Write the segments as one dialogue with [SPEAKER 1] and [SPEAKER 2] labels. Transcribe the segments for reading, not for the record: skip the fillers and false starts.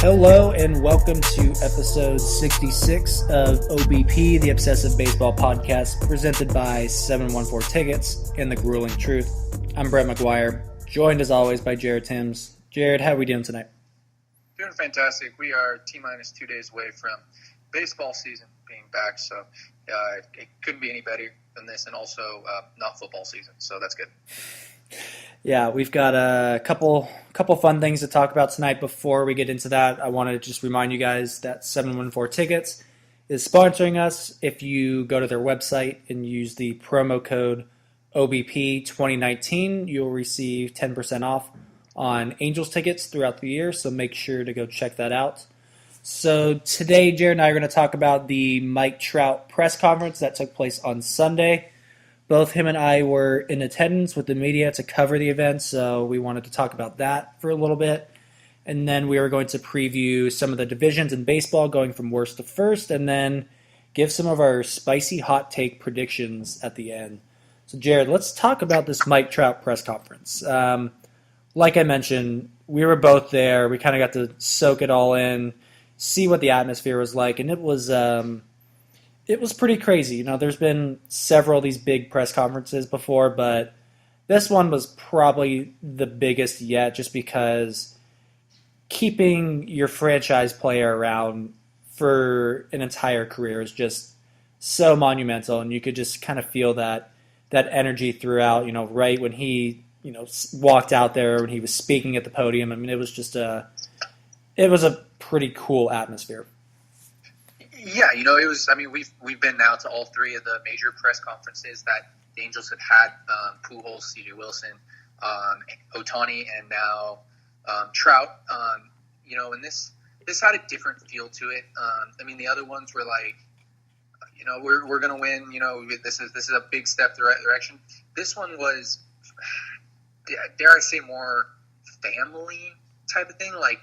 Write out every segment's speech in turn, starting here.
[SPEAKER 1] Hello and welcome to episode 66 of OBP, the Obsessive Baseball Podcast, presented by 714 Tickets and The Grueling Truth. I'm Brett McGuire, joined as always by Jared Timms. Jared, how are we doing tonight?
[SPEAKER 2] Doing fantastic. We are T-minus 2 days away from baseball season being back, so it couldn't be any better than this, and also not football season, so that's good.
[SPEAKER 1] Yeah, we've got a couple fun things to talk about tonight. Before we get into that, I want to just remind you guys that 714 Tickets is sponsoring us. If you go to their website and use the promo code OBP2019, you'll receive 10% off on Angels tickets throughout the year, so make sure to go check that out. So today, Jared and I are going to talk about the Mike Trout press conference that took place on Sunday. Both him and I were in attendance with the media to cover the event, so we wanted to talk about that for a little bit. And then we were going to preview some of the divisions in baseball, going from worst to first, and then give some of our spicy hot take predictions at the end. So, Jared, let's talk about this Mike Trout press conference. Like I mentioned, we were both there. We kind of got to soak it all in, see what the atmosphere was like, and it was pretty crazy. You know, there's been several of these big press conferences before, but this one was probably the biggest yet, just because keeping your franchise player around for an entire career is just so monumental, and you could just kind of feel that energy throughout, you know, right when he, you know, walked out there, when he was speaking at the podium. I mean, it was just a pretty cool atmosphere.
[SPEAKER 2] Yeah, you know, it was. I mean, we've been now to all three of the major press conferences that the Angels have had: Pujols, C.J. Wilson, Ohtani, and now Trout. You know, and this had a different feel to it. I mean, the other ones were like, you know, we're gonna win. You know, this is a big step the right direction. This one was, dare I say, more family type of thing. Like,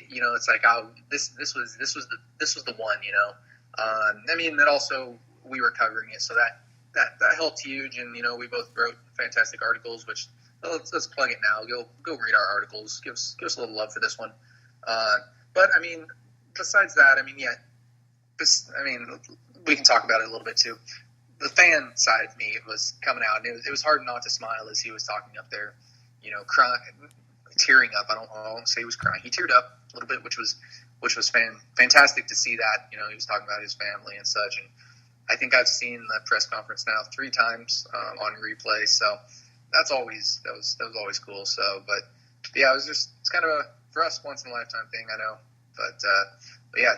[SPEAKER 2] you know, it's like, oh, this was the one, you know. I mean, that also we were covering it, so that helped huge. And you know, we both wrote fantastic articles. Which let's plug it now. Go read our articles. Give us a little love for this one. But I mean, besides that, I mean, yeah, we can talk about it a little bit too. The fan side of me was coming out, and it was hard not to smile as he was talking up there. You know, crying, tearing up. I won't say he was crying. He teared up a little bit, which was fantastic to see that. You know, he was talking about his family and such. And I think I've seen the press conference now 3 times on replay. So that was always cool. So, but yeah, it's kind of for us, once in a lifetime thing, I know. But yeah,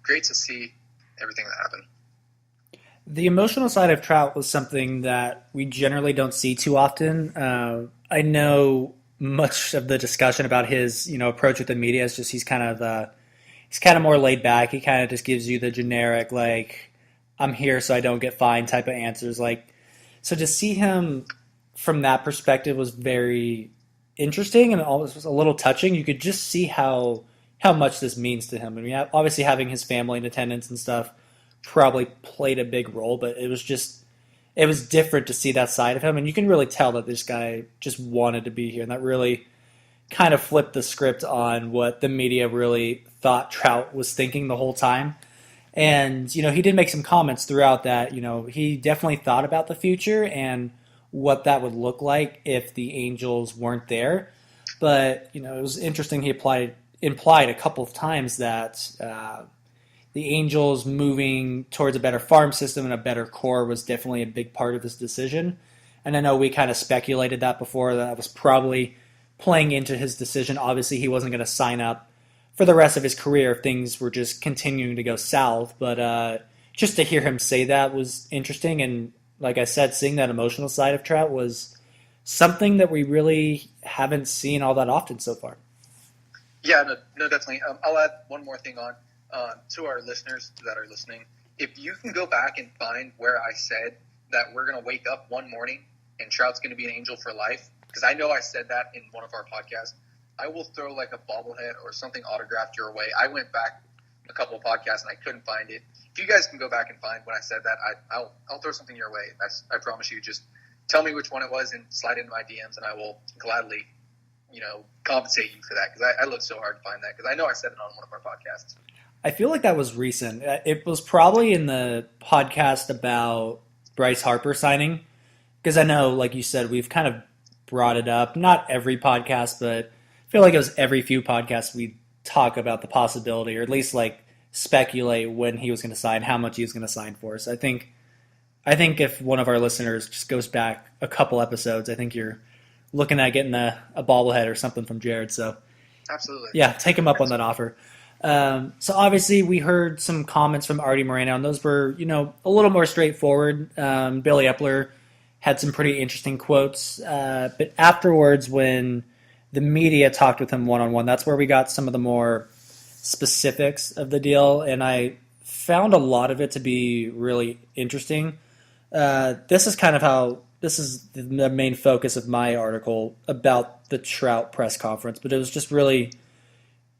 [SPEAKER 2] great to see everything that happened.
[SPEAKER 1] The emotional side of Trout was something that we generally don't see too often. I know much of the discussion about his, you know, approach with the media is just he's kind of more laid back. He kind of just gives you the generic, like, I'm here so I don't get fined type of answers. Like, so to see him from that perspective was very interesting, and almost was a little touching. You could just see how much this means to him. I mean, obviously having his family in attendance and stuff probably played a big role, but it was different to see that side of him, and you can really tell that this guy just wanted to be here, and that really kind of flipped the script on what the media really thought Trout was thinking the whole time. And, you know, he did make some comments throughout that, you know, he definitely thought about the future and what that would look like if the Angels weren't there. But, you know, it was interesting, he implied a couple of times that the Angels moving towards a better farm system and a better core was definitely a big part of this decision. And I know we kind of speculated that before, that was probably playing into his decision. Obviously, he wasn't going to sign up for the rest of his career if things were just continuing to go south. But just to hear him say that was interesting. And like I said, seeing that emotional side of Trout was something that we really haven't seen all that often so far.
[SPEAKER 2] Yeah, no, definitely. I'll add one more thing on. To our listeners that are listening, if you can go back and find where I said that we're going to wake up one morning and Trout's going to be an Angel for life, because I know I said that in one of our podcasts, I will throw like a bobblehead or something autographed your way. I went back a couple of podcasts and I couldn't find it. If you guys can go back and find when I said that, I'll throw something your way. I promise you. Just tell me which one it was and slide into my DMs, and I will gladly compensate you for that, because I looked so hard to find that, because I know I said it on one of our podcasts.
[SPEAKER 1] I feel like that was recent. It was probably in the podcast about Bryce Harper signing, because I know, like you said, we've kind of brought it up. Not every podcast, but I feel like it was every few podcasts we talk about the possibility, or at least like speculate when he was going to sign, how much he was going to sign for. So I think if one of our listeners just goes back a couple episodes, I think you're looking at getting a bobblehead or something from Jared. So
[SPEAKER 2] Absolutely.
[SPEAKER 1] yeah, take him up on that offer. So obviously we heard some comments from Artie Moreno, and those were, a little more straightforward. Billy Epler had some pretty interesting quotes, but afterwards when the media talked with him one-on-one, that's where we got some of the more specifics of the deal, and I found a lot of it to be really interesting. This is the main focus of my article about the Trout press conference, but it was just really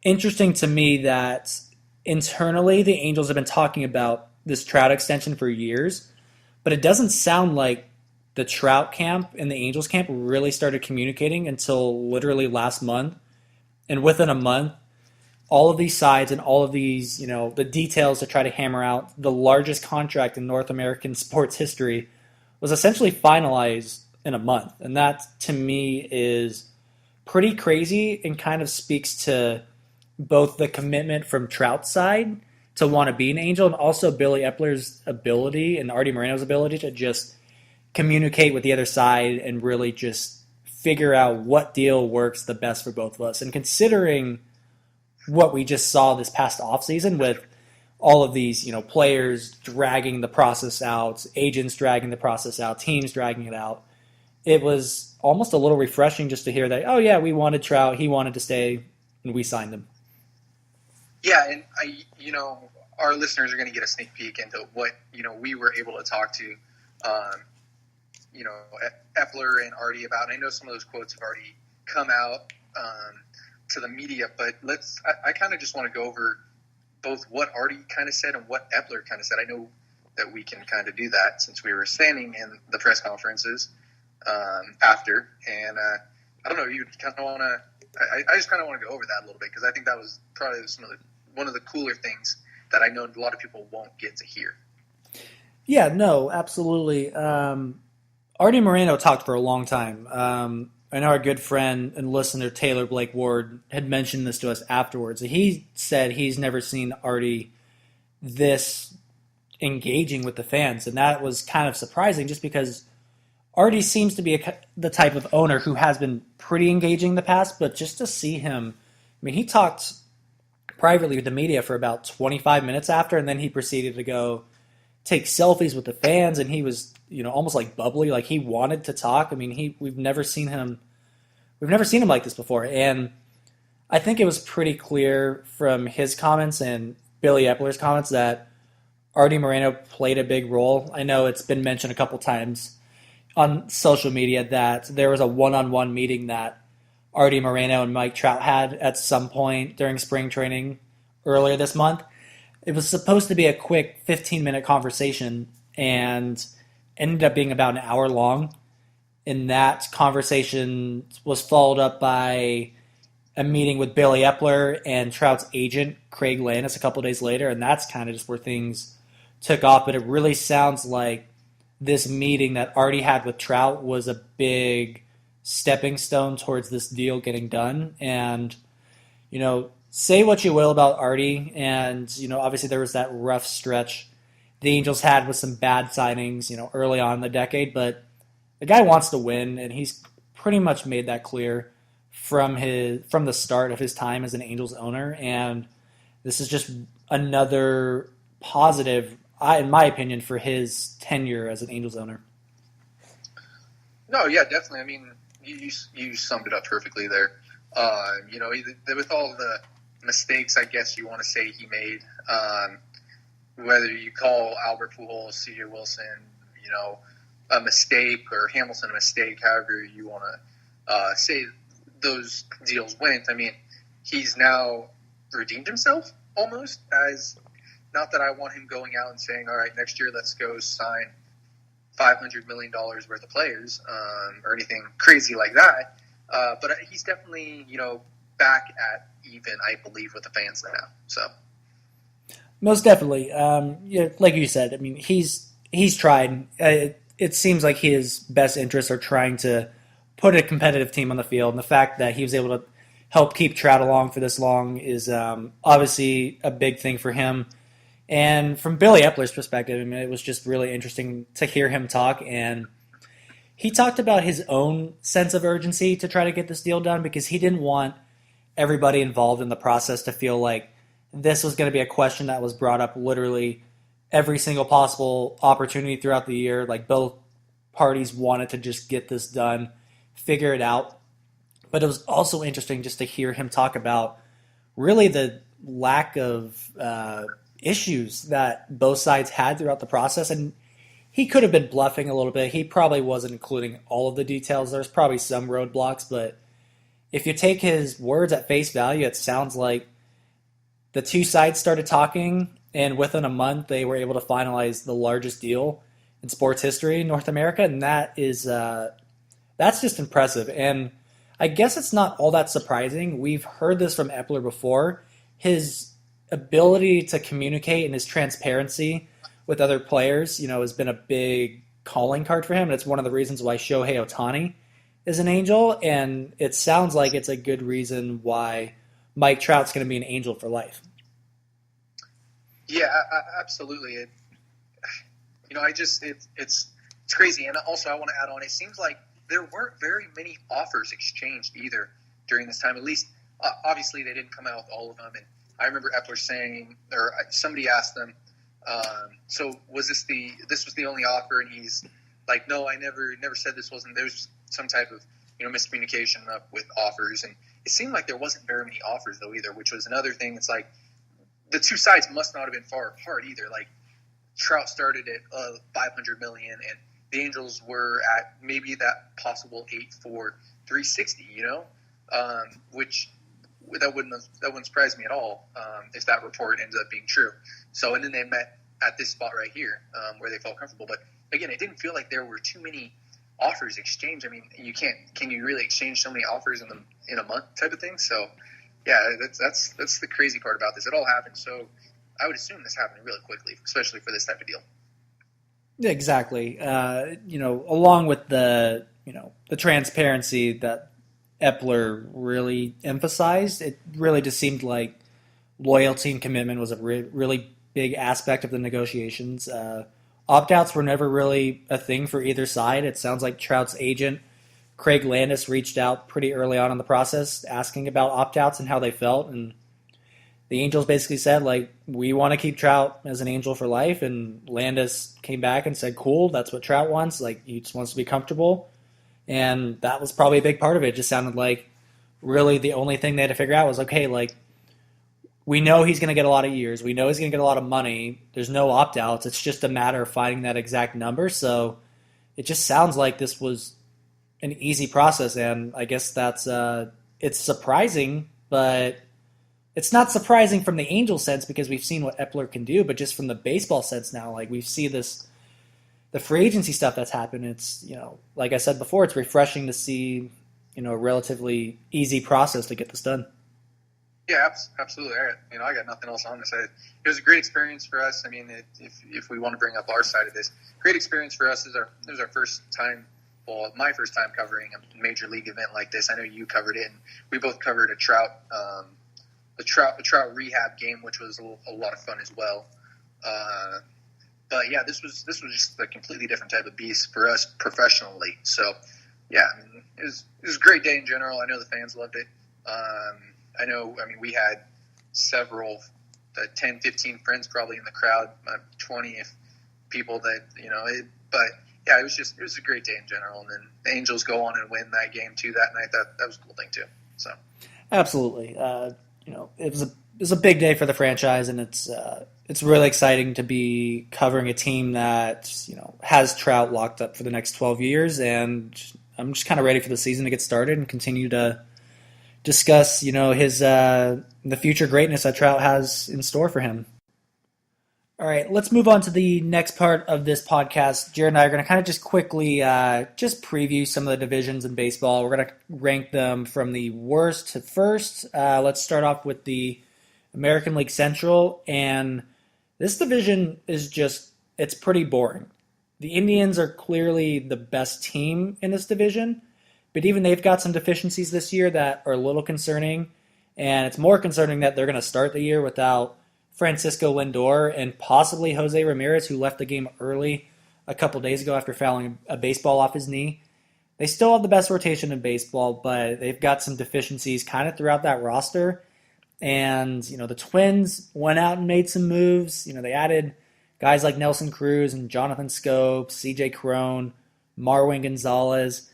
[SPEAKER 1] interesting to me that internally the Angels have been talking about this Trout extension for years, but it doesn't sound like the Trout camp and the Angels camp really started communicating until literally last month. And within a month, all of these sides and all of these, the details to try to hammer out the largest contract in North American sports history was essentially finalized in a month. And that, to me, is pretty crazy and kind of speaks to both the commitment from Trout's side to want to be an Angel, and also Billy Epler's ability and Artie Moreno's ability to just communicate with the other side and really just figure out what deal works the best for both of us. And considering what we just saw this past offseason with all of these, players dragging the process out, agents dragging the process out, teams dragging it out, it was almost a little refreshing just to hear that, oh yeah, we wanted Trout, he wanted to stay, and we signed him.
[SPEAKER 2] Yeah, and our listeners are going to get a sneak peek into what, we were able to talk to, Epler and Artie about. And I know some of those quotes have already come out to the media, but I kind of just want to go over both what Artie kind of said and what Epler kind of said. I know that we can kind of do that since we were standing in the press conferences after. And I don't know, you kind of want to, I just kind of want to go over that a little bit, because I think that was probably one of the cooler things that I know a lot of people won't get to hear.
[SPEAKER 1] Yeah, no, absolutely. Artie Moreno talked for a long time. I know our good friend and listener Taylor Blake Ward had mentioned this to us afterwards. He said he's never seen Artie this engaging with the fans, and that was kind of surprising just because Artie seems to be the type of owner who has been pretty engaging in the past, but just to see him, he talked privately with the media for about 25 minutes after, and then he proceeded to go take selfies with the fans, and he was, almost like bubbly, like he wanted to talk. We've never seen him like this before, and I think it was pretty clear from his comments and Billy Epler's comments that Artie Moreno played a big role. I know it's been mentioned a couple times on social media that there was a one-on-one meeting that Artie Moreno and Mike Trout had at some point during spring training earlier this month. It was supposed to be a quick 15-minute conversation and ended up being about an hour long. And that conversation was followed up by a meeting with Billy Epler and Trout's agent, Craig Landis, a couple days later. And that's kind of just where things took off. But it really sounds like this meeting that Artie had with Trout was a big stepping stone towards this deal getting done. And, say what you will about Artie, and, obviously there was that rough stretch the Angels had with some bad signings, early on in the decade, but the guy wants to win, and he's pretty much made that clear from the start of his time as an Angels owner, and this is just another positive, in my opinion, for his tenure as an Angels owner.
[SPEAKER 2] No, yeah, definitely. You summed it up perfectly there. With all the mistakes, I guess you want to say he made, whether you call Albert Pujols, C.J. Wilson, a mistake, or Hamilton a mistake, however you want to say those deals went. He's now redeemed himself almost, as not that I want him going out and saying, all right, next year let's go sign $500 million worth of players or anything crazy like that. But he's definitely, back at even, I believe, with the fans now. So
[SPEAKER 1] Most definitely. Yeah, like you said, I mean, he's tried. It seems like his best interests are trying to put a competitive team on the field, and the fact that he was able to help keep Trout along for this long is obviously a big thing for him. And from Billy Epler's perspective, I mean, it was just really interesting to hear him talk. And he talked about his own sense of urgency to try to get this deal done because he didn't want everybody involved in the process to feel like this was going to be a question that was brought up literally every single possible opportunity throughout the year. Like both parties wanted to just get this done, figure it out. But it was also interesting just to hear him talk about really the lack of issues that both sides had throughout the process. And he could have been bluffing a little bit. He probably wasn't including all of the details. There's probably some roadblocks, but if you take his words at face value, it sounds like the two sides started talking, and within a month, they were able to finalize the largest deal in sports history in North America, and that's just impressive. And I guess it's not all that surprising. We've heard this from Epler before. His ability to communicate and his transparency with other players, has been a big calling card for him, and it's one of the reasons why Shohei Ohtani is an Angel, and it sounds like it's a good reason why Mike Trout's going to be an Angel for life.
[SPEAKER 2] Yeah, absolutely. It's crazy. And also I want to add on, it seems like there weren't very many offers exchanged either during this time. At least, obviously they didn't come out with all of them. And I remember Epler saying, or somebody asked them, so was this was the only offer? And he's like, no, I never said this wasn't. There's some type of miscommunication with offers, and it seemed like there wasn't very many offers though either, which was another thing. It's like the two sides must not have been far apart either. Like Trout started at $500 million, and the Angels were at maybe that possible 8 for 360. Which that wouldn't surprise me at all if that report ended up being true. So, and then they met at this spot right here where they felt comfortable. But again, it didn't feel like there were too many offers exchanged. I mean, can you really exchange so many offers in a month type of thing? So, yeah, that's the crazy part about this. It all happened. So I would assume this happened really quickly, especially for this type of deal.
[SPEAKER 1] Exactly. Along with the transparency that Epler really emphasized, it really just seemed like loyalty and commitment was a really big aspect of the negotiations. Opt-outs were never really a thing for either side. It sounds like Trout's agent, Craig Landis, reached out pretty early on in the process asking about opt-outs and how they felt. And the Angels basically said, like, we want to keep Trout as an Angel for life. And Landis came back and said, cool, that's what Trout wants. Like, he just wants to be comfortable. And that was probably a big part of it. It just sounded like really the only thing they had to figure out was, okay, like, we know he's going to get a lot of years. We know he's going to get a lot of money. There's no opt-outs. It's just a matter of finding that exact number. So it just sounds like this was an easy process, and I guess that's it's surprising, but it's not surprising from the Angel sense because we've seen what Epler can do, but just from the baseball sense now, like we see the free agency stuff that's happened. It's, like I said before, it's refreshing to see, a relatively easy process to get this done.
[SPEAKER 2] Yeah, absolutely. I got nothing else on this. It was a great experience for us. I mean, if we want to bring up our side of this, great experience for us. It was our first time, well, my first time covering a major league event like this. I know you covered it, and we both covered a Trout rehab game, which was a lot of fun as well. But yeah, this was just a completely different type of beast for us professionally. So yeah, it was a great day in general. I know the fans loved it. We had several, 10, 15 friends probably in the crowd, 20 if people that, but yeah, it was a great day in general. And then the Angels go on and win that game too that night. That was a cool thing too. So
[SPEAKER 1] absolutely. It was a big day for the franchise, and it's really exciting to be covering a team that, has Trout locked up for the next 12 years. And I'm just kind of ready for the season to get started and continue to discuss, his the future greatness that Trout has in store for him. All right, let's move on to the next part of this podcast. Jared and I are going to kind of just quickly just preview some of the divisions in baseball. We're going to rank them from the worst to first. Let's start off with the American League Central, and this division is just, it's pretty boring. The Indians are clearly the best team in this division, but even they've got some deficiencies this year that are a little concerning, and it's more concerning that they're going to start the year without Francisco Lindor and possibly Jose Ramirez, who left the game early a couple days ago after fouling a baseball off his knee. They still have the best rotation in baseball, but they've got some deficiencies kind of throughout that roster. And, the Twins went out and made some moves. They added guys like Nelson Cruz and Jonathan Scope, CJ Cron, Marwin Gonzalez.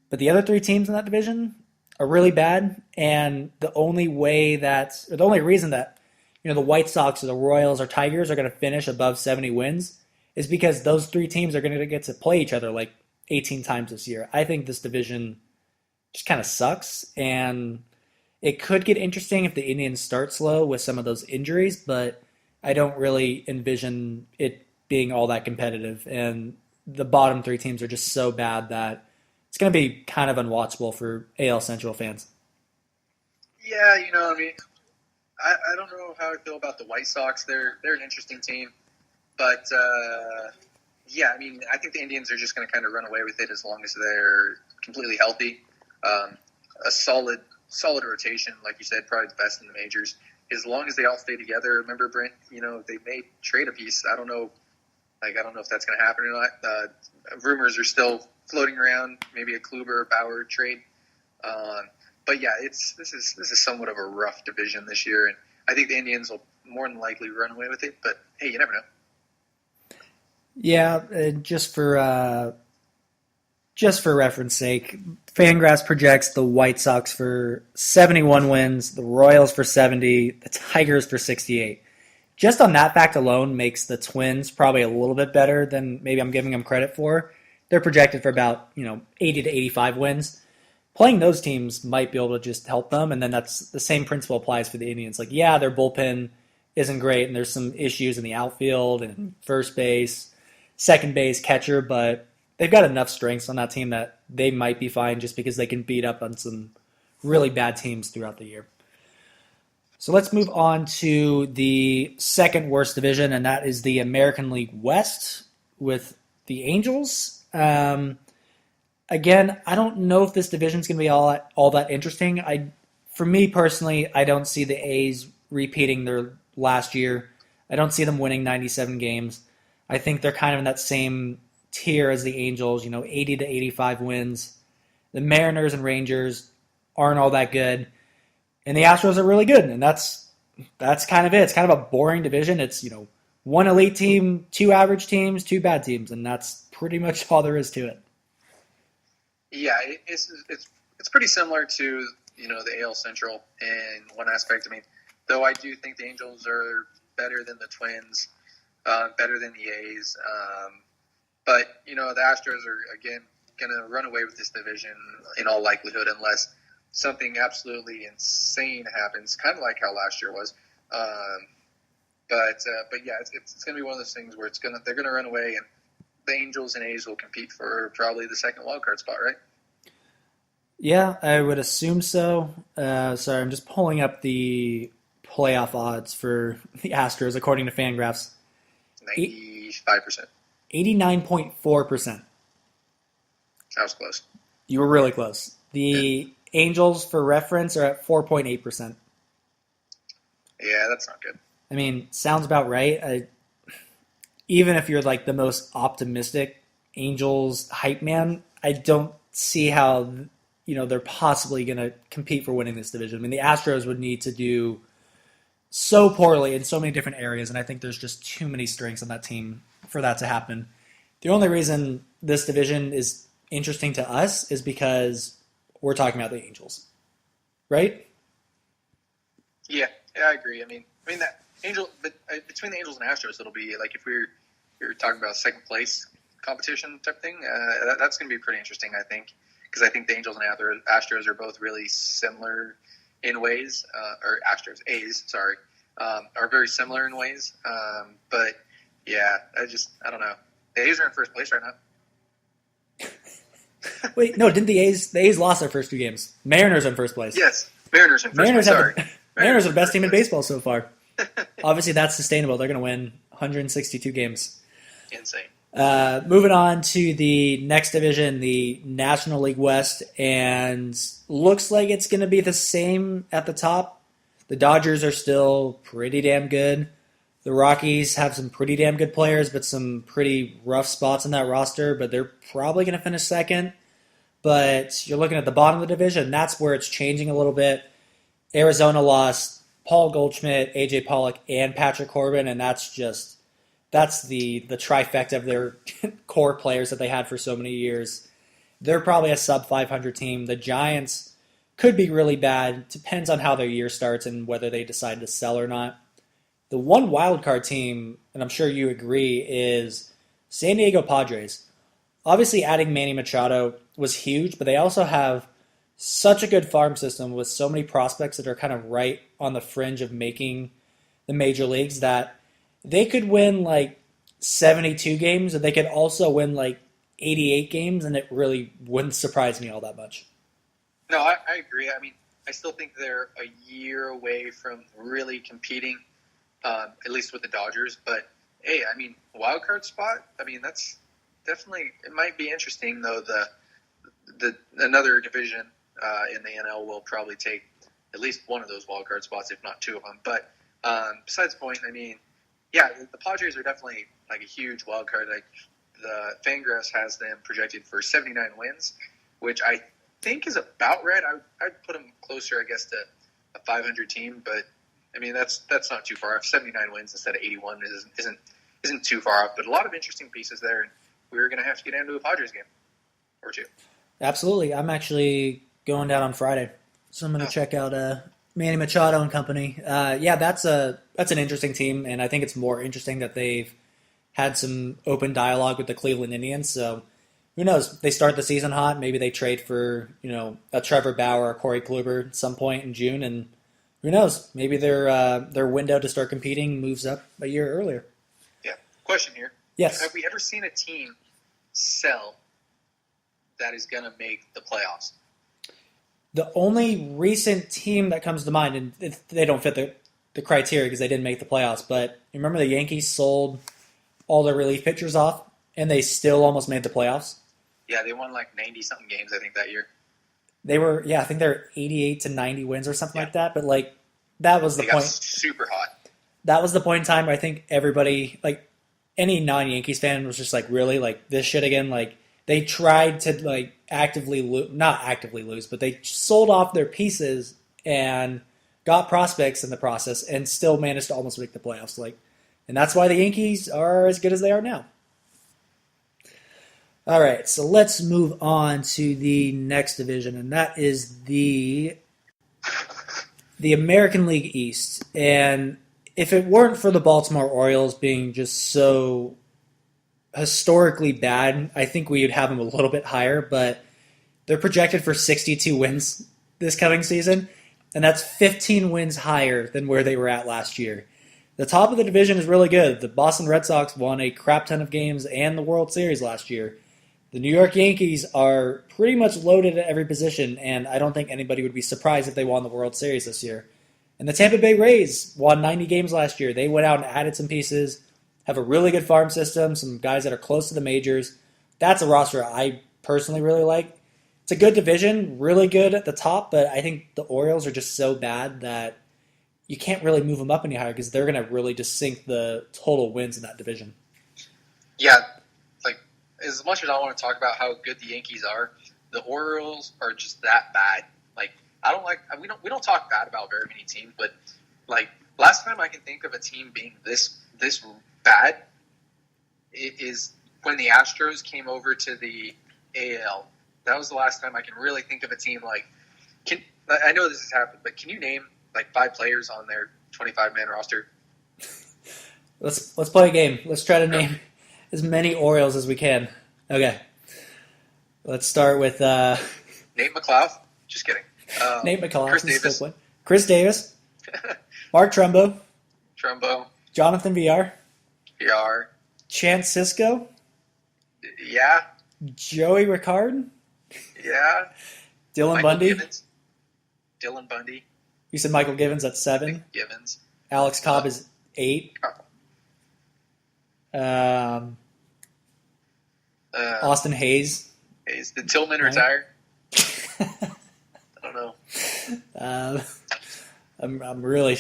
[SPEAKER 1] But the other three teams in that division are really bad. And the only reason that the White Sox or the Royals or Tigers are going to finish above 70 wins is because those three teams are going to get to play each other like 18 times this year. I think this division just kind of sucks, and it could get interesting if the Indians start slow with some of those injuries, but I don't really envision it being all that competitive, and the bottom three teams are just so bad that it's going to be kind of unwatchable for AL Central fans.
[SPEAKER 2] Yeah, I don't know how I feel about the White Sox. They're an interesting team, but I think the Indians are just going to kind of run away with it as long as they're completely healthy. A solid rotation, like you said, probably the best in the majors. As long as they all stay together. Remember, Brent, they may trade a piece. I don't know if that's going to happen or not. Rumors are still floating around, maybe a Kluber or Bauer trade. But yeah, this is somewhat of a rough division this year, and I think the Indians will more than likely run away with it. But hey, you never know.
[SPEAKER 1] Yeah, just for reference sake, Fangraphs projects the White Sox for 71 wins, the Royals for 70, the Tigers for 68. Just on that fact alone makes the Twins probably a little bit better than maybe I'm giving them credit for. They're projected for about 80 to 85 wins. Playing those teams might be able to just help them, and then that's the same principle applies for the Indians. Like, yeah, their bullpen isn't great, and there's some issues in the outfield and first base, second base, catcher, but they've got enough strengths on that team that they might be fine just because they can beat up on some really bad teams throughout the year. So let's move on to the second worst division, and that is the American League West with the Angels. Again, I don't know if this division is going to be all that interesting. For me personally, I don't see the A's repeating their last year. I don't see them winning 97 games. I think they're kind of in that same tier as the Angels, 80 to 85 wins. The Mariners and Rangers aren't all that good. And the Astros are really good, and that's kind of it. It's kind of a boring division. It's, one elite team, two average teams, two bad teams, and that's pretty much all there is to it.
[SPEAKER 2] Yeah, it's pretty similar to the AL Central in one aspect. I mean, though I do think the Angels are better than the Twins, better than the A's, but the Astros are again going to run away with this division in all likelihood unless something absolutely insane happens, kind of like how last year was. But yeah, it's going to be one of those things where they're going to run away, and the Angels and A's will compete for probably the second wildcard spot, right?
[SPEAKER 1] Yeah, I would assume so. Sorry, I'm just pulling up the playoff odds for the Astros according to Fangraphs.
[SPEAKER 2] 95%.
[SPEAKER 1] 89.4%.
[SPEAKER 2] That was close.
[SPEAKER 1] You were really close. The Angels, for reference, are at 4.8%.
[SPEAKER 2] Yeah, that's not good.
[SPEAKER 1] I mean, sounds about right. Even if you're like the most optimistic Angels hype man, I don't see how they're possibly going to compete for winning this division. I mean, the Astros would need to do so poorly in so many different areas, and I think there's just too many strengths on that team for that to happen. The only reason this division is interesting to us is because we're talking about the Angels, right?
[SPEAKER 2] Yeah, I agree. I mean that but between the Angels and Astros, it'll be like if we're talking about second place competition type thing. That's going to be pretty interesting, I think, because I think the Angels and Astros are both really similar in ways, or A's, sorry, are very similar in ways. But Yeah, I don't know. The A's are in first place right now.
[SPEAKER 1] Wait, no, didn't the A's lost their first two games? Mariners in first place.
[SPEAKER 2] Yes, Mariners in first
[SPEAKER 1] Mariners
[SPEAKER 2] place.
[SPEAKER 1] have
[SPEAKER 2] Sorry.
[SPEAKER 1] the Mariners are the best team in
[SPEAKER 2] place.
[SPEAKER 1] baseball so far. Obviously, that's sustainable. They're going to win 162 games.
[SPEAKER 2] Insane.
[SPEAKER 1] Moving on to the next division, the National League West, and looks like it's going to be the same at the top. The Dodgers are still pretty damn good. The Rockies have some pretty damn good players, but some pretty rough spots in that roster, but they're probably going to finish second. But you're looking at the bottom of the division, that's where it's changing a little bit. Arizona lost Paul Goldschmidt, AJ Pollock, and Patrick Corbin, and that's the trifecta of their core players that they had for so many years. They're probably a sub 500 team. The Giants could be really bad. Depends on how their year starts and whether they decide to sell or not. The one wild card team, and I'm sure you agree, is San Diego Padres. Obviously, adding Manny Machado was huge, but they also have such a good farm system with so many prospects that are kind of right on the fringe of making the major leagues that they could win like 72 games, and they could also win like 88 games, and it really wouldn't surprise me all that much.
[SPEAKER 2] No, I agree. I mean, I still think they're a year away from really competing, at least with the Dodgers. But, hey, I mean, wild card spot, I mean, that's definitely – it might be interesting, though. The another division in the NL will probably take at least one of those wild card spots, if not two of them. But besides the point, I mean, yeah, the Padres are definitely like a huge wild card. Like the Fangraphs has them projected for 79 wins, which I think is about right. I'd put them closer, I guess, to a 500 team, but I mean that's not too far off. 79 wins instead of 81 isn't too far off. But a lot of interesting pieces there, and we're going to have to get into a Padres game or two.
[SPEAKER 1] Absolutely. I'm actually going down on Friday, so I'm going to check out Manny Machado and company. Yeah, that's an interesting team, and I think it's more interesting that they've had some open dialogue with the Cleveland Indians. So who knows? They start the season hot. Maybe they trade for a Trevor Bauer or Corey Kluber at some point in June, and who knows? Maybe their window to start competing moves up a year earlier.
[SPEAKER 2] Yeah. Question here.
[SPEAKER 1] Yes.
[SPEAKER 2] Have we ever seen a team sell that is going to make the playoffs?
[SPEAKER 1] The only recent team that comes to mind, and they don't fit the criteria because they didn't make the playoffs, but you remember the Yankees sold all their relief pitchers off, and they still almost made the playoffs?
[SPEAKER 2] Yeah, they won like 90-something games, I think, that year.
[SPEAKER 1] I think they're 88 to 90 wins or something like that, but like that was the point.
[SPEAKER 2] Got super hot.
[SPEAKER 1] That was the point in time where I think everybody, like any non-Yankees fan, was just like, really, like this shit again? Like they tried to like not actively lose, but they sold off their pieces and got prospects in the process and still managed to almost make the playoffs. And that's why the Yankees are as good as they are now. All right, so let's move on to the next division, and that is the American League East. And if it weren't for the Baltimore Orioles being just so historically bad, I think we would have them a little bit higher, but they're projected for 62 wins this coming season, and that's 15 wins higher than where they were at last year. The top of the division is really good. The Boston Red Sox won a crap ton of games and the World Series last year. The New York Yankees are pretty much loaded at every position, and I don't think anybody would be surprised if they won the World Series this year. And the Tampa Bay Rays won 90 games last year. They went out and added some pieces, have a really good farm system, some guys that are close to the majors. That's a roster I personally really like. It's a good division, really good at the top, but I think the Orioles are just so bad that you can't really move them up any higher because they're going to really just sink the total wins in that division.
[SPEAKER 2] Yeah, like as much as I want to talk about how good the Yankees are, the Orioles are just that bad. Like we don't talk bad about very many teams, but like last time I can think of a team being this bad, it is when the Astros came over to the AL. That was the last time I can really think of a team like. I know this has happened, but can you name like 5 players on their 25-man roster?
[SPEAKER 1] Let's play a game. Let's try to name as many Orioles as we can. Okay. Let's start with
[SPEAKER 2] Nate McLeod. Just kidding.
[SPEAKER 1] Nate McLeod.
[SPEAKER 2] Chris Davis.
[SPEAKER 1] Chris Davis. Mark Trumbo.
[SPEAKER 2] Trumbo.
[SPEAKER 1] Jonathan VR.
[SPEAKER 2] VR.
[SPEAKER 1] Chance Cisco,
[SPEAKER 2] Yeah,
[SPEAKER 1] Joey Ricard,
[SPEAKER 2] yeah.
[SPEAKER 1] Dylan
[SPEAKER 2] Michael
[SPEAKER 1] Bundy.
[SPEAKER 2] Givens, Dylan Bundy,
[SPEAKER 1] You said Michael Givens at
[SPEAKER 2] I think
[SPEAKER 1] 7.
[SPEAKER 2] Givens.
[SPEAKER 1] Alex
[SPEAKER 2] Uh,
[SPEAKER 1] Cobb is 8.
[SPEAKER 2] uh,
[SPEAKER 1] Um,
[SPEAKER 2] um,
[SPEAKER 1] Austin Hayes,
[SPEAKER 2] did Tillman
[SPEAKER 1] 9.
[SPEAKER 2] retire? I don't know.
[SPEAKER 1] uh, I'm really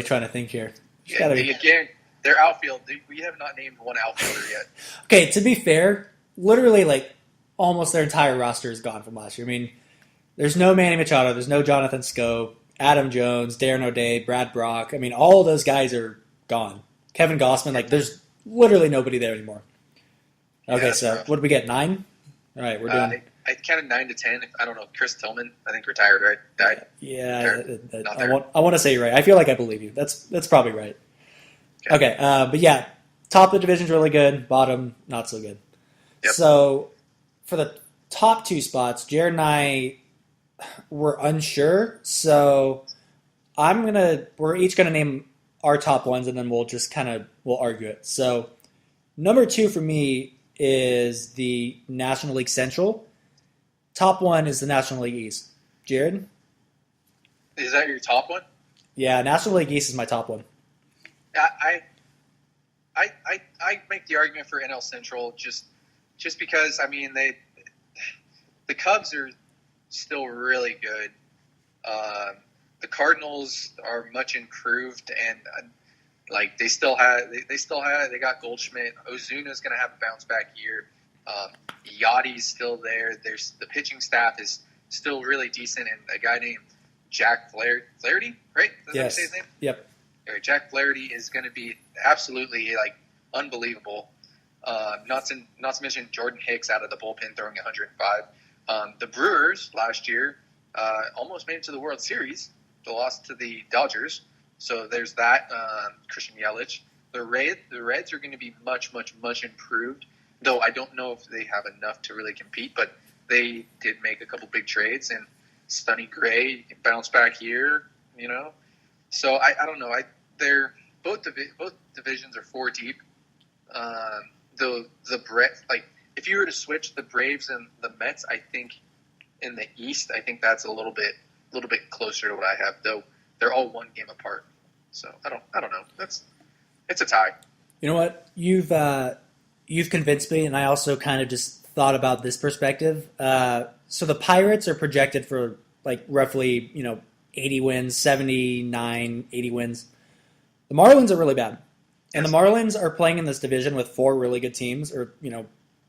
[SPEAKER 1] trying to think here. There's
[SPEAKER 2] Yeah,
[SPEAKER 1] got to be.
[SPEAKER 2] again, their outfield. We have not named one outfielder yet.
[SPEAKER 1] Okay, to be fair, literally like almost their entire roster is gone from last year. I mean, there's no Manny Machado, there's no Jonathan Scope, Adam Jones, Darren O'Day, Brad Brock. I mean, all of those guys are gone. Kevin Gossman, like there's literally nobody there anymore.
[SPEAKER 2] Yeah,
[SPEAKER 1] Okay,
[SPEAKER 2] that's
[SPEAKER 1] so
[SPEAKER 2] rough.
[SPEAKER 1] what did we get? 9? All right, we're doing.
[SPEAKER 2] I counted 9 to 10. I don't know. Chris Tillman, I think retired, right? Died.
[SPEAKER 1] Yeah,
[SPEAKER 2] Not
[SPEAKER 1] I
[SPEAKER 2] there.
[SPEAKER 1] want to say you're right. I feel like I believe you. That's probably right.
[SPEAKER 2] Okay.
[SPEAKER 1] Okay, but yeah, top of the division's really good. Bottom, not so good.
[SPEAKER 2] Yep.
[SPEAKER 1] So for the top 2 spots, Jared and I were unsure. So we're each gonna name our top ones, and then we'll argue it. So number 2 for me is the National League Central. Top 1 is the National League East. Jared?
[SPEAKER 2] Is that your top one?
[SPEAKER 1] Yeah, National League East is my top one.
[SPEAKER 2] I make the argument for NL Central just because the Cubs are still really good. The Cardinals are much improved, and they got Goldschmidt. Ozuna's going to have a bounce back year. Yachty's still there. The pitching staff is still really decent, and a guy named Jack Flaherty, right? Is that how you say his name?
[SPEAKER 1] Yep.
[SPEAKER 2] Jack Flaherty is going to be absolutely unbelievable. Not to mention Jordan Hicks out of the bullpen throwing 105. The Brewers last year almost made it to the World Series. They lost to the Dodgers. So there's that. Christian Yelich. The Reds are going to be much, much, much improved. Though I don't know if they have enough to really compete, but they did make a couple big trades. And Sonny Gray bounce back here, So I don't know. They're both divisions are 4 deep. If you were to switch the Braves and the Mets, I think in the East, I think that's a little bit closer to what I have. Though they're all 1 game apart. So I don't know. It's a tie.
[SPEAKER 1] You know what? You've convinced me, and I also kind of just thought about this perspective. So the Pirates are projected for roughly 80 wins, 79, 80 wins. The Marlins are really bad. And the Marlins are playing in this division with 4 really good teams or,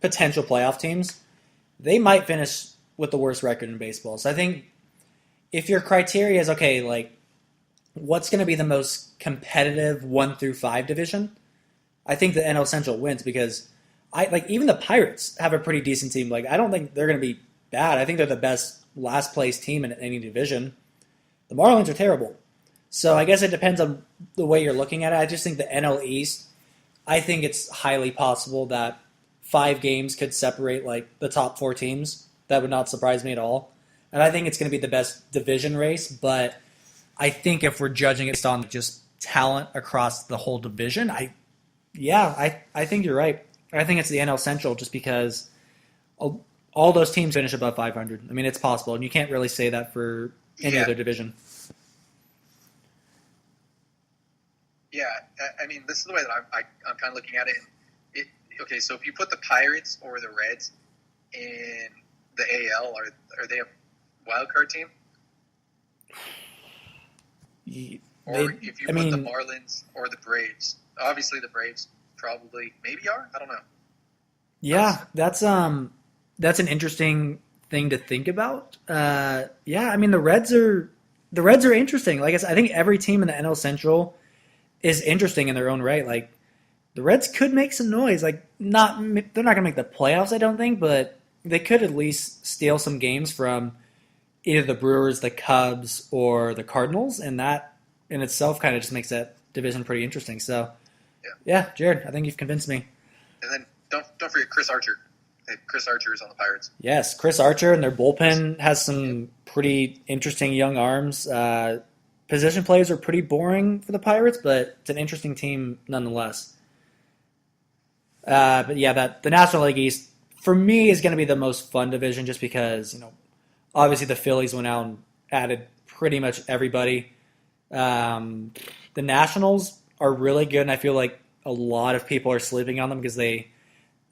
[SPEAKER 1] potential playoff teams. They might finish with the worst record in baseball. So I think if your criteria is, okay, what's going to be the most competitive 1 through 5 division, I think the NL Central wins because even the Pirates have a pretty decent team. I don't think they're going to be bad. I think they're the best last place team in any division. The Marlins are terrible. So I guess it depends on the way you're looking at it. I just think the NL East, I think it's highly possible that 5 games could separate the top 4 teams. That would not surprise me at all. And I think it's going to be the best division race, but I think if we're judging it based on just talent across the whole division, I think you're right. I think it's the NL Central just because all those teams finish above 500. I mean, it's possible, and you can't really say that for any other division.
[SPEAKER 2] Yeah, this is the way that I'm kind of looking at it. Okay, so if you put the Pirates or the Reds in the AL, are they a wild card team? Or if you put the Marlins or the Braves, obviously the Braves probably maybe are. I don't know.
[SPEAKER 1] Yeah, that's an interesting thing to think about. The Reds are interesting. Like I said, I think every team in the NL Central is interesting in their own right. The Reds could make some noise. They're not going to make the playoffs, I don't think, but they could at least steal some games from either the Brewers, the Cubs, or the Cardinals, and that in itself kind of just makes that division pretty interesting. So, yeah, Jared, I think you've convinced me.
[SPEAKER 2] And then don't forget Chris Archer. Chris Archer is on the Pirates.
[SPEAKER 1] Yes, Chris Archer, and their bullpen has some pretty interesting young arms. Position plays are pretty boring for the Pirates, but it's an interesting team nonetheless. But yeah, that the National League East for me is going to be the most fun division, just because obviously the Phillies went out and added pretty much everybody. Um, the Nationals are really good, and I feel like a lot of people are sleeping on them because they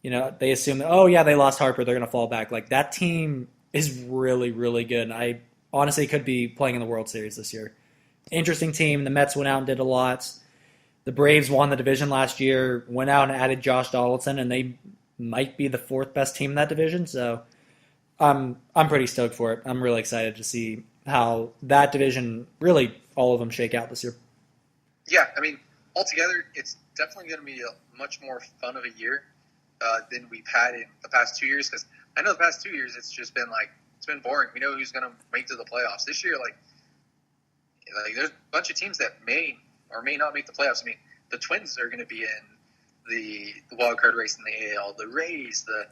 [SPEAKER 1] assume that, oh yeah, they lost Harper, they're going to fall back. Like, that team is really really good, and I honestly could be playing in the World Series this year. Interesting team. The Mets went out and did a lot. The Braves won the division last year, went out and added Josh Donaldson, and they might be the fourth best team in that division. So I'm pretty stoked for it. I'm really excited to see how that division, really all of them, shake out this year.
[SPEAKER 2] Yeah, I mean, altogether, it's definitely going to be a much more fun of a year than we've had in the past 2 years. Because I know the past 2 years, it's just been it's been boring. We know who's going to make to the playoffs this year. There's a bunch of teams that may or may not make the playoffs. I mean, the Twins are going to be in the wild card race in the AL. The Rays, the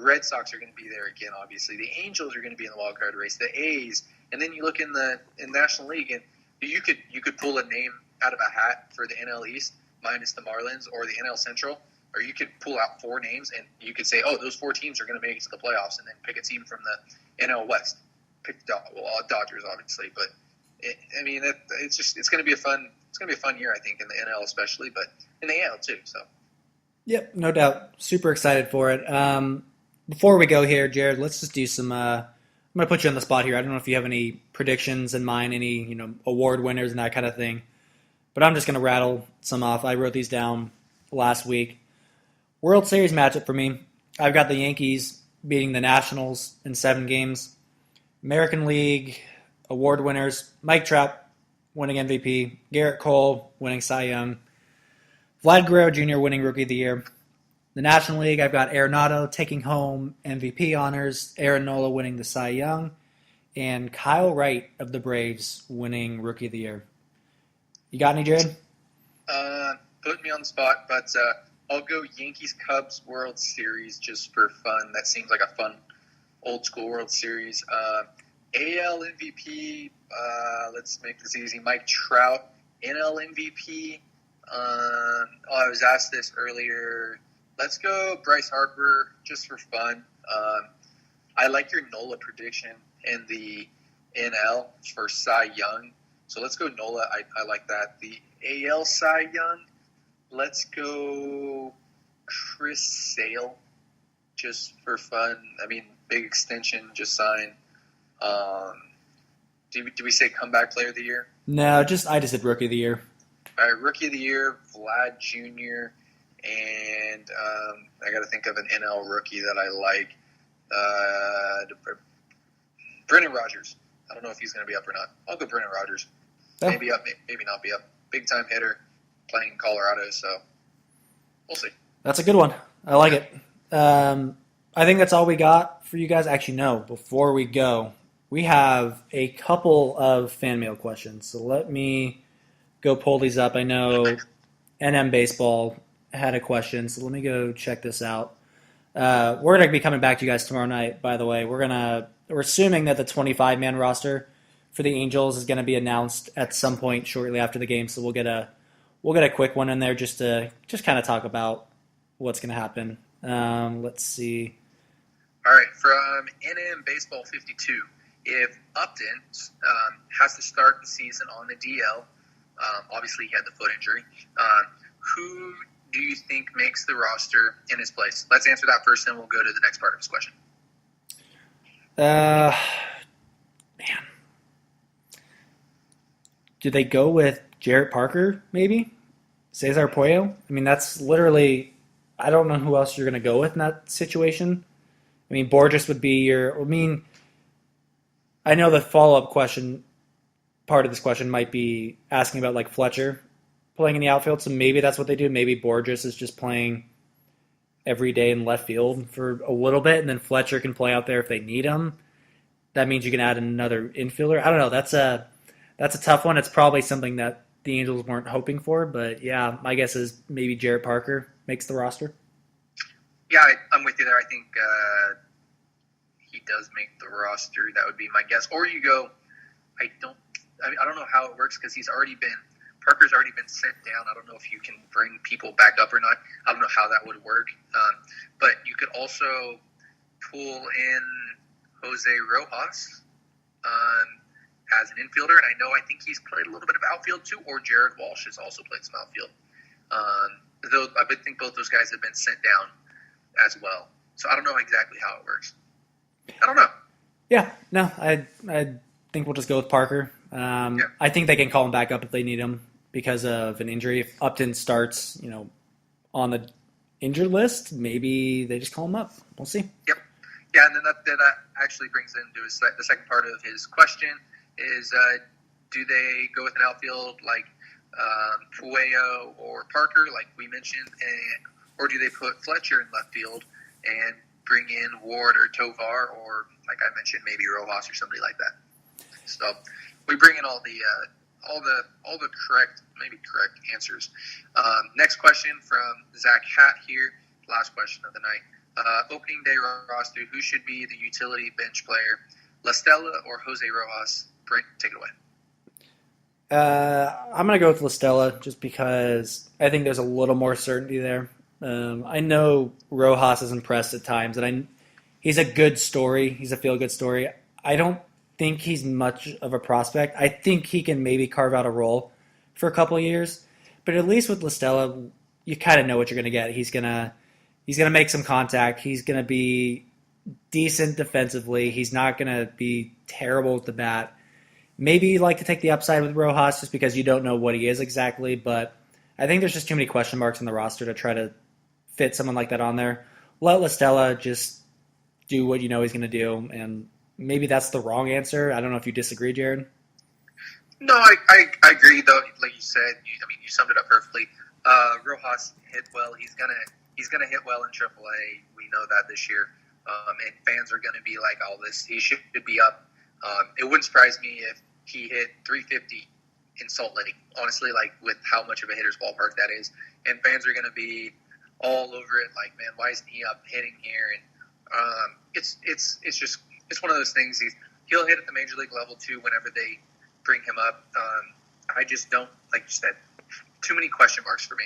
[SPEAKER 2] Red Sox are going to be there again. Obviously, the Angels are going to be in the wild card race. The A's, and then you look in the National League, and you could pull a name out of a hat for the NL East minus the Marlins, or the NL Central, or you could pull out four names and you could say, oh, those four teams are going to make it to the playoffs, and then pick a team from the NL West. Pick Dodgers, obviously, but it's going to be a fun year, I think, in the NL especially, but in the AL too. So.
[SPEAKER 1] Yep, no doubt. Super excited for it. Before we go here, Jared, let's just do some. I'm going to put you on the spot here. I don't know if you have any predictions in mind, any award winners and that kind of thing, but I'm just going to rattle some off. I wrote these down last week. World Series matchup for me. I've got the Yankees beating the Nationals in 7 games. American League award winners: Mike Trout winning MVP, Garrett Cole winning Cy Young, Vlad Guerrero Jr. winning Rookie of the Year. The National League, I've got Arenado taking home MVP honors, Aaron Nola winning the Cy Young, and Kyle Wright of the Braves winning Rookie of the Year. You got any, Jared?
[SPEAKER 2] Put me on the spot, but I'll go Yankees-Cubs World Series just for fun. That seems like a fun old-school World Series. AL MVP, let's make this easy, Mike Trout. NL MVP, I was asked this earlier. Let's go Bryce Harper just for fun. I like your Nola prediction in the NL for Cy Young. So let's go Nola. I like that. The AL Cy Young, let's go Chris Sale just for fun. I mean, big extension, just signed. Do we say comeback player of the year?
[SPEAKER 1] No, I just said Rookie of the Year.
[SPEAKER 2] All right, Rookie of the Year, Vlad Jr., and I got to think of an NL rookie that I like. Brendan Rodgers. I don't know if he's going to be up or not. I'll go Brendan Rodgers.
[SPEAKER 1] Oh.
[SPEAKER 2] Maybe up, maybe not be up. Big time hitter, playing in Colorado, so we'll see.
[SPEAKER 1] That's a good one. I like it. I think that's all we got for you guys. Actually, no. Before we go, we have a couple of fan mail questions. So let me go pull these up. I know NM Baseball had a question, so let me go check this out. We're going to be coming back to you guys tomorrow night, by the way. We're assuming that the 25-man roster for the Angels is going to be announced at some point shortly after the game, so we'll get a quick one in there just to kind of talk about what's going to happen. Let's see.
[SPEAKER 2] All right, from NM Baseball 52, if Upton has to start the season on the DL, obviously he had the foot injury, who do you think makes the roster in his place? Let's answer that first, and we'll go to the next part of his question.
[SPEAKER 1] Man. Do they go with Jarrett Parker, maybe? Cesar Pollo? I mean, that's literally... I don't know who else you're going to go with in that situation. I mean, Borges would be your... I know the follow-up question, part of this question might be asking about, like, Fletcher playing in the outfield, so maybe that's what they do. Maybe Borges is just playing every day in left field for a little bit, and then Fletcher can play out there if they need him. That means you can add another infielder. I don't know. That's a tough one. It's probably something that the Angels weren't hoping for, but yeah, my guess is maybe Jarrett Parker makes the roster.
[SPEAKER 2] Yeah, I'm with you there. I think he does make the roster. That would be my guess. Or you go, I don't know how it works because he's already been Parker's already been sent down. I don't know if you can bring people back up or not. I don't know how that would work. But you could also pull in Jose Rojas as an infielder, and I think he's played a little bit of outfield too, or Jared Walsh has also played some outfield. Though I would think both those guys have been sent down as well. So I don't know exactly how it works. I don't know.
[SPEAKER 1] Yeah, no, I think we'll just go with Parker. I think they can call him back up if they need him because of an injury. If Upton starts, on the injured list, maybe they just call him up. We'll see.
[SPEAKER 2] Yep. Yeah, and then that actually brings into the second part of his question is, do they go with an outfield like Puello or Parker, like we mentioned, or do they put Fletcher in left field and bring in Ward or Tovar, or like I mentioned, maybe Rojas or somebody like that? So we bring in all the correct answers. Next question from Zach Hatt here. Last question of the night. Opening day roster, who should be the utility bench player? La Stella or Jose Rojas? Brent, take it away.
[SPEAKER 1] I'm going to go with La Stella just because I think there's a little more certainty there. I know Rojas is impressed at times, and he's a good story. He's a feel-good story. I don't think he's much of a prospect. I think he can maybe carve out a role for a couple of years, but at least with La Stella, you kind of know what you're going to get. He's gonna make some contact. He's going to be decent defensively. He's not going to be terrible with the bat. Maybe you like to take the upside with Rojas just because you don't know what he is exactly, but I think there's just too many question marks in the roster to try to fit someone like that on there. Let La Stella just do what you know he's going to do, and maybe that's the wrong answer. I don't know if you disagree, Jared.
[SPEAKER 2] No, I agree, though. Like you said, you summed it up perfectly. Rojas hit well. He's gonna hit well in AAA. We know that this year, and fans are gonna be like, "Oh, he should be up." It wouldn't surprise me if he hit 350 in Salt Lake. Honestly, like with how much of a hitter's ballpark that is, and fans are gonna be all over it. Like, man, why isn't he up hitting here? And it's one of those things. He'll hit at the major league level too whenever they bring him up. I just don't, like you said, too many question marks for me.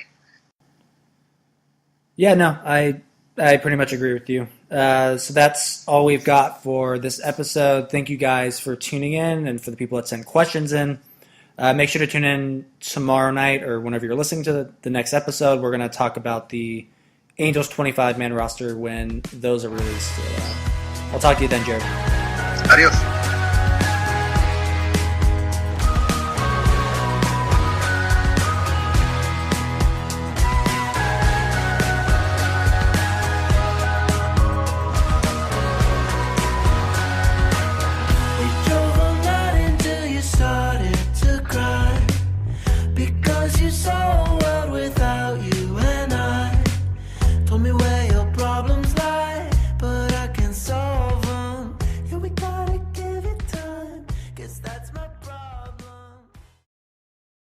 [SPEAKER 1] Yeah, no, I pretty much agree with you. So that's all we've got for this episode. Thank you guys for tuning in and for the people that sent questions in. Make sure to tune in tomorrow night or whenever you're listening to the next episode. We're going to talk about the Angels 25-man roster when those are released. I'll talk to you then, Jared.
[SPEAKER 2] Adios.